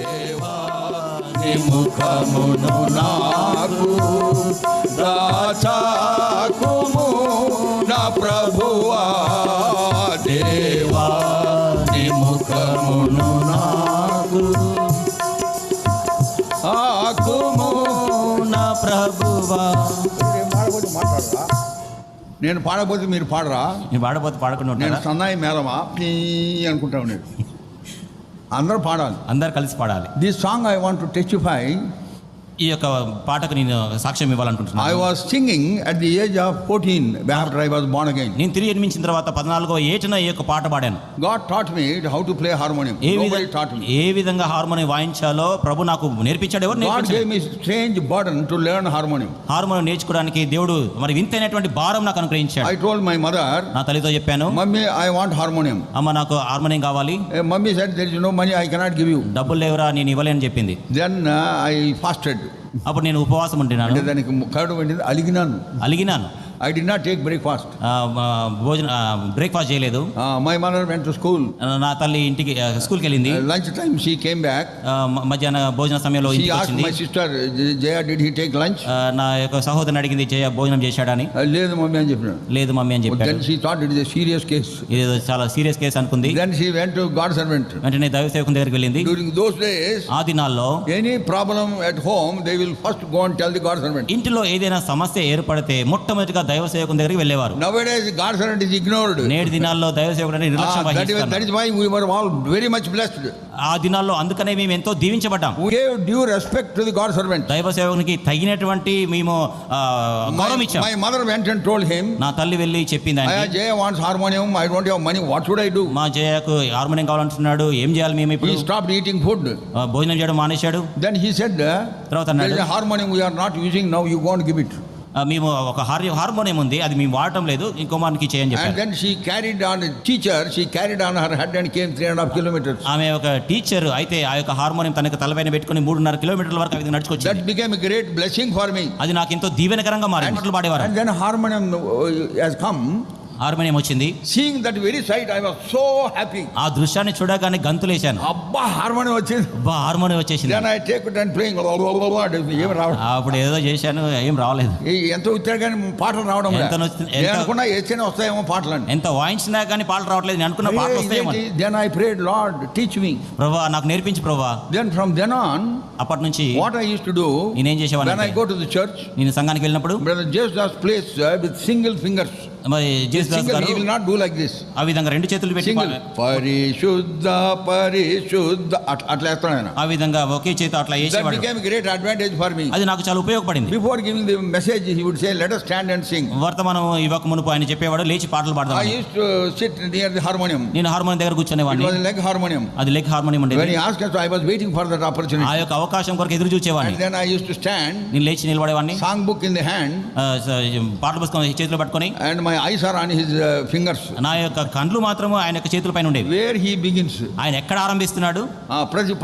దేవాని ముఖమును నాకు దాచాకుము నా ప్రభువా, దేవాని ముఖమును నాకు ఆకుము నా ప్రభువా. నేను పాడకపోతే మీరు పాడరా? నేను పాడకపోతే పాడకుండా నేను సన్నాయి మేళమా పీ అనుకుంటా ఉండేది. అందరూ పాడాలి, అందరు కలిసి పాడాలి. This song I want to testify. ఈ యొక్క పాటకు నేను సాక్ష్యం ఇవ్వాలనుకుంటున్నాను. I was singing at the age of 14 after I was born again. నేను తిరిగి జన్మించిన తర్వాత 14వ ఏటన ఈ యొక్క పాట పాడాను. God taught me how to play harmonium. Nobody taught me. ఏ విధంగా హార్మోనియం వాయించాలో ప్రభు నాకు నేర్పించాడు. ఎవరు God నేర్పించాడు? gave me strange burden to learn harmonium. Harmonium నేర్చుకోవడానికి దేవుడు మరి వింతైనటువంటి భారం నాకు అనుగ్రహించాడు. I told my mother, నా తల్లితో చెప్పాను, Mummy, I want harmonium. అమ్మ నాకు హార్మోనియం కావాలి. Mummy said, there is no money, I cannot give you. డబ్బులు లేవురా, నేను ఇవ్వలేని చెప్పింది. Then I fasted. అప్పుడు నేను ఉపవాసం ఉంటున్నాను. అంటే దానికి కరడు వెంటనే అలిగినాను. I did not take breakfast. Breakfast చేయలేదు. My mother went to school. నా తల్లి ఇంటికి స్కూల్కి వెళ్ళింది. Lunch time she came back. మధ్యాహ్న భోజన సమయంలో she asked my sister, Jaya, did he take lunch? నా యొక్క సహోదరుని అడిగింది, జయ భోజనం చేశాడని. లేదు మమ్మీ అని చెప్పినాడు. లేదు మమ్మీ అని చెప్పాడు. Then she thought it is a serious case. ఇది చాలా సీరియస్ కేసు అనుకుంది. Then she went to God servant. వెంటనే దైవ సేవకుని దగ్గరికి వెళ్ళింది. During those days, ఆ దినాల్లో any problem at home they will first go and tell the God servant. ఇంటిలో ఏదైనా సమస్య ఏర్పడితే మొట్టమొదటిగా దైవ సేవకుని దగ్గరికి వెళ్ళేవారు. Nowadays God servant is ignored. నేటి దినాల్లో దైవ సేవకుడిని నిర్లక్ష్యం వహిస్తున్నారు. That is why we were all very much blessed. ఆ దినాల్లో అందుకనే మేము ఎంతో దీవించబడ్డాం. We gave due respect to the God servant. దైవ సేవకునికి తగినటువంటి మేము గౌరవం ఇచ్చాం. My mother went and told him. నా తల్లి వెళ్ళి చెప్పింది ఆయనకి, Jaya wants harmonium, I don't have money, what should I do? మా జయకు హార్మోనియం కావాలంటున్నాడు, ఏం చేయాలి మేము ఇప్పుడు? He stopped eating food. భోజనం చేయడం మానేశాడు. Then he said, తర్వాత there is a harmonium we are not using now, you go and give it. మేము ఒక హార్మోనియం ఉంది, అది మేము వాడటం లేదు, ఇంకో మనకి చేయని చెప్పారు. And then she carried on her head and came 3.5 kilometers. ఆమె ఒక టీచర్ అయితే ఆ యొక్క హార్మోనియం తనకు తలపైన పెట్టుకుని 3.5 కిలోమీటర్ల వరకు అది నడుచుకొచ్చింది. That became a great blessing for me. అది నాకు ఎంతో దీవెనకరంగా మారింది. పాడేవారు. And then harmonium has come. Harmonium వచ్చింది. Seeing that very sight, I was so happy. ఆ దృశ్యాన్ని చూడగానే గంతులేశాను. అబ్బా హార్మోనియం వచ్చింది. అబ్బా హార్మోనియం వచ్చేసింది. Then I take it and playing. ఏం రావడం. అప్పుడు ఏదో చేశాను, ఏం రావలేదు. ఎంత వచ్చాడు కానీ పాటలు రావడం అనుకున్నా ఏదైనా వస్తాయేమో పాటలు. ఎంత వాయించినా కానీ పాటలు రావట్లేదు. నేను అనుకున్న పాటలు వస్తాయేమో. Then I prayed, Lord, teach me. ప్రభువా నాకు నేర్పించు ప్రభువా. Then from then on, అప్పటి నుంచి what I used to do, నేనేం చేసేవాడిని, when I go to the church, నేను సంఘానికి వెళ్ళినప్పుడు brother Jesus plays with single fingers. మరి జేసుదాస్ గారు he will not do like this. ఆ విధంగా రెండు చేతులు పెట్టి పరిశుద్ధ పరిశుద్ధ అట్లా వేస్తాడు ఆయన. ఆ విధంగా ఒకే చేతి అట్లా వేసేవాడు. That became a great advantage for me. అది నాకు చాలా ఉపయోగపడింది. Before giving the message, he would say, let us stand and sing. వర్తమానం ఇవ్వక మునుపు ఆయన చెప్పేవాడు, లేచి పాటలు పాడదాం. I used to sit near the harmonium. నేను హార్మోనియం దగ్గర కూర్చునేవాడిని. It was a leg harmonium. అది లెగ్ హార్మోనియం ఉండేది. When he asked us, I was waiting for that opportunity. ఆ యొక్క అవకాశం కొరకు ఎదురు చూచేవాడిని. And then I used to stand. నేను లేచి నిలబడేవాడిని. Song book in the hand. పాటలు పుస్తకం చేతిలో పట్టుకొని. And my eyes are on his fingers. నా యొక్క కండ్లు మాత్రము ఆయన యొక్క చేతుల పైన ఉండేవి. Where he begins. ఆయన ఎక్కడ ఆరంభిస్తున్నాడు, ప్రతి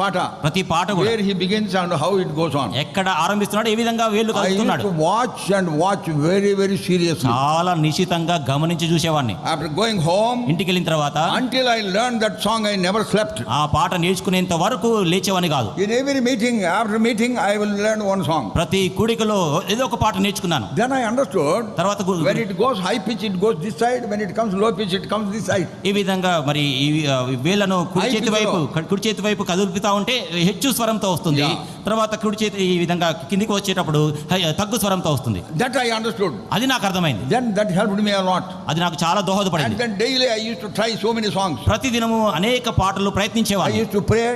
పాట కూడా. Where he begins and how it goes on. ఎక్కడ ఆరంభిస్తున్నాడు, ఏ విధంగా వేళ్ళు కలుపుతున్నాడు. I used to watch and watch very very seriously. చాలా నిశితంగా గమనించి చూసేవాడిని. After going home, ఇంటికి వెళ్ళిన తర్వాత, until I learned that song, I never slept. ఆ పాట నేర్చుకునేంత వరకు లేచేవాని కాదు. In every meeting, after meeting, I will learn one song. ప్రతి కూడికలో ఏదో ఒక పాట నేర్చుకున్నాను. Then I understood. తర్వాత when it goes high pitch, it goes this side. When it comes low pitch, it comes this side. ఈ విధంగా మరి ఈ వేళ్ళను కుడి చేతి వైపు కదులుపుతా ఉంటే హెచ్చు స్వరంతో వస్తుంది. తర్వాత కుడి చేతి ఈ విధంగా కిందికి వచ్చేటప్పుడు తగ్గు స్వరంతో వస్తుంది. That I understood. అది నాకు అర్థమైంది. Then that helped me a lot. అది నాకు చాలా దోహదపడింది. And then daily I used to try so many songs. ప్రతిదినము అనేక పాటలు ప్రయత్నించేవాడిని. I used to pray.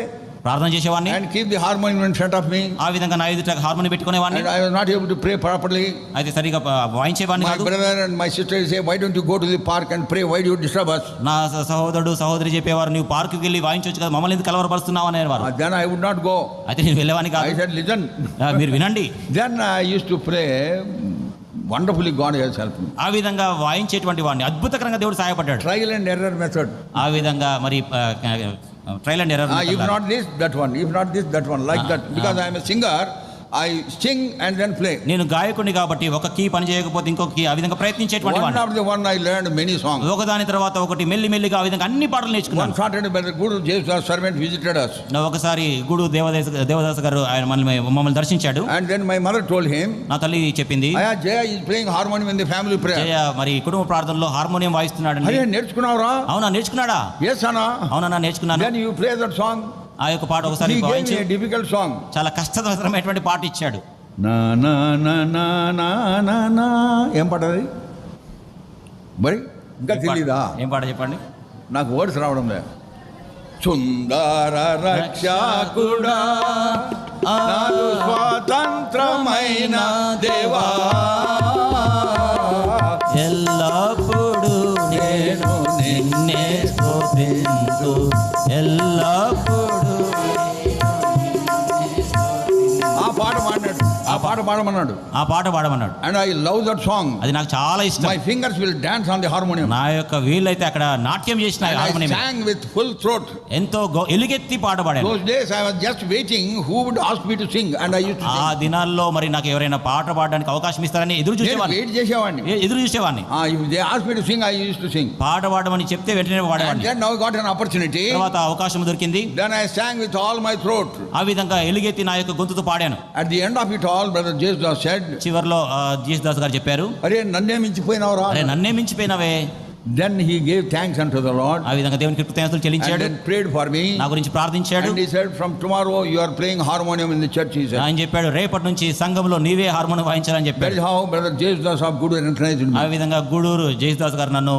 ప్రార్థన చేసేవాడిని. And keep the harmonium in front of me. ఆ విధంగా నా ఎదుట harmonium పెట్టుకునేవాడిని. And I was not able to pray properly. అయితే సరిగా వాయించేవాడిని కాదు. My brother and my sister say, why don't you go to the park and pray? Why do you disturb us? నా సహోదరుడు సహోదరి చెప్పేవారు, నువ్వు పార్కుకి వెళ్ళి వాయించవచ్చు కదా, మమ్మల్ని ఎందుకు కలవరపరుస్తున్నావు అనేవారు. Then I would not go. అయితే నేను వెళ్ళేవాడిని కాదు. I said, listen. మీరు వినండి. Then I used to pray. Wonderfully God has helped me. ఆ విధంగా వాయించేటువంటి వాడిని అద్భుతకరంగా దేవుడు సహాయపడ్డాడు. Trial and error method. ఆ విధంగా మరి trial and error. If not this, that one. If not this, that one. Like that. Because I am a singer, I sing and then play. నేను గాయకుడిని కాబట్టి ఒక కీ పని చేయకపోతే ఇంకొక కీ, ఆ విధంగా ప్రయత్నించేటువంటి One వాడిని. after the one I learned many songs. ఒకదాని తర్వాత ఒకటి మెల్లి మెల్లిగా ఆ విధంగా అన్ని పాటలు One నేర్చుకున్నాను. Saturday, Brother Guru Jesus servant visited us. ఒకసారి గుడు దేవదాస్ గారు ఆయన మమ్మల్ని దర్శించాడు. And then my mother told him, నా తల్లి చెప్పింది, Jaya is playing harmonium in the family prayer. జయ మరి కుటుంబ ప్రార్థనలో హార్మోనియం వాయిస్తున్నాడండి. అరే నేర్చుకున్నావురా? అవునా నేర్చుకున్నాడా? Yes అన్నా. అవునా నేర్చుకున్నాను. Then you play that song. ఆ యొక్క పాట ఒకసారి He gave వాయించి me a difficult song. చాలా కష్టతరమైనటువంటి పాట ఇచ్చాడు. నా నా నా నా నా నా నా ఏం పాట అది మరి ఇంకా తెలీదా? ఏం పాట చెప్పండి. నాకు వర్డ్స్ రావడం లేదు. సుందర రక్షకుడా నాకు స్వాతంత్రమైన దేవా ఎల్లప్పుడు నేను నిన్నే స్తుతింతు, ఎల్లప్పుడు ఆ పాట పాడినాడు, ఆ పాట పాడమన్నాడు. ఆ పాట పాడమన్నాడు. And I love that song. అది నాకు చాలా ఇష్టం. My fingers will dance on the harmonium. నా యొక్క వీళ్ళైతే అక్కడ నాట్యం చేసిన And I harmonium sang with full throat. ఎంతో ఎలుగెత్తి పాట పాడాను. Those days I was just waiting who would ask me to sing and I used to ఆ sing. దినాల్లో మరి నాకు ఎవరైనా పాట పాడడానికి అవకాశం ఇస్తారని ఎదురు నేను చూసేవాడిని. వెయిట్ చేసేవాడిని. ఎదురు చూసేవాడిని. If they asked me to sing, I used to sing. పాట పాడమని చెప్తే వెంటనే And పాడేవాడిని. then now I got an opportunity. తర్వాత అవకాశం దొరికింది. Then I sang with all my throat. ఆ విధంగా ఎలుగెత్తి నా యొక్క గొంతుతో పాడాను. At the end of it all, Brother Jesus said, చివర్లో జీసస్ గారు చెప్పారు, అరే నన్నే మించిపోయినావురా. అరే నన్నే మించిపోయినావే. Then he gave thanks unto the Lord ఆ విధంగా దేవునికి కృతజ్ఞతలు and చెల్లించాడు. then prayed for me. నా గురించి ప్రార్థించాడు. And he said, from tomorrow you are playing harmonium in the church, he said. ఆయన చెప్పాడు, రేపటి నుంచి సంఘంలో నీవే హార్మోనియం వాయించాలని That చెప్పాడు. is how Brother Jesus of Guru encouraged ఆ me. విధంగా గూడూరు జయదాస్ గారు నన్ను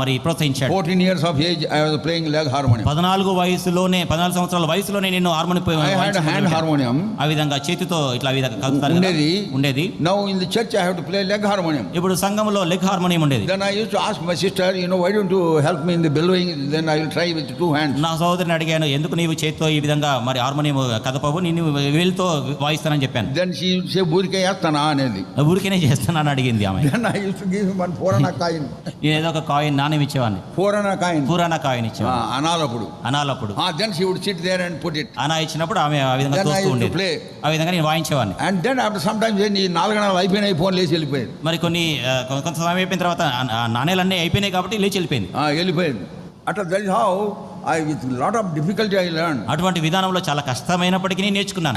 మరి ప్రోత్సహించాడు. 14 years of age, I was playing leg harmonium. 14 సంవత్సరాల వయసులోనే నేను harmonium I had a hand harmonium. ఆ విధంగా చేతితో ఇట్లా ఆ విధంగా కలుపుతారు కదా, ఉండేది. Now in the church I have to play leg harmonium. ఇప్పుడు సంఘంలో లెగ్ హార్మోనియం ఉండేది. Then I used to ask my sister, why don't you help me in the bellowing? Then I will try with 2 hands. నా సోదరుని అడిగాను, ఎందుకు నీవు చేతితో ఈ విధంగా మరి హార్మోనియం కదపవు, నేను వేలుతో వాయిస్తానని చెప్పాను. Then she would say, "Burike yastana anedi." ఊరికేనే చేస్తానని అడిగింది ఆమె. Then I used to give him 4 ana coin. నేను ఏదో ఒక కాయిన్ నాణ్యం ఇచ్చేవాడిని. 4 ana coin. పురాణ కాయిన్ ఇచ్చేవాడిని Analappudu. అనాలప్పుడు. Then she would sit there and put it. అనా ఇచ్చినప్పుడు ఆమె ఆ విధంగా Then I తోస్తూ used to ఉండేది. play. ఆ విధంగా నేను వాయించేవాడిని. And then after some time, then ఈ 4 గంటలు అయిపోయినాయి, ఫోన్ లేచి వెళ్ళిపోయేది. మరి కొంత సమయం అయిపోయిన తర్వాత నాణేలన్నీ అయిపోయినాయి కాబట్టి లేచి వెళ్ళిపోయింది. వెళ్ళిపోయింది. అట్లా that is how I with lot of difficulty I learned. అటువంటి విధానంలో చాలా కష్టమైనప్పటికీ నేర్చుకున్నాను.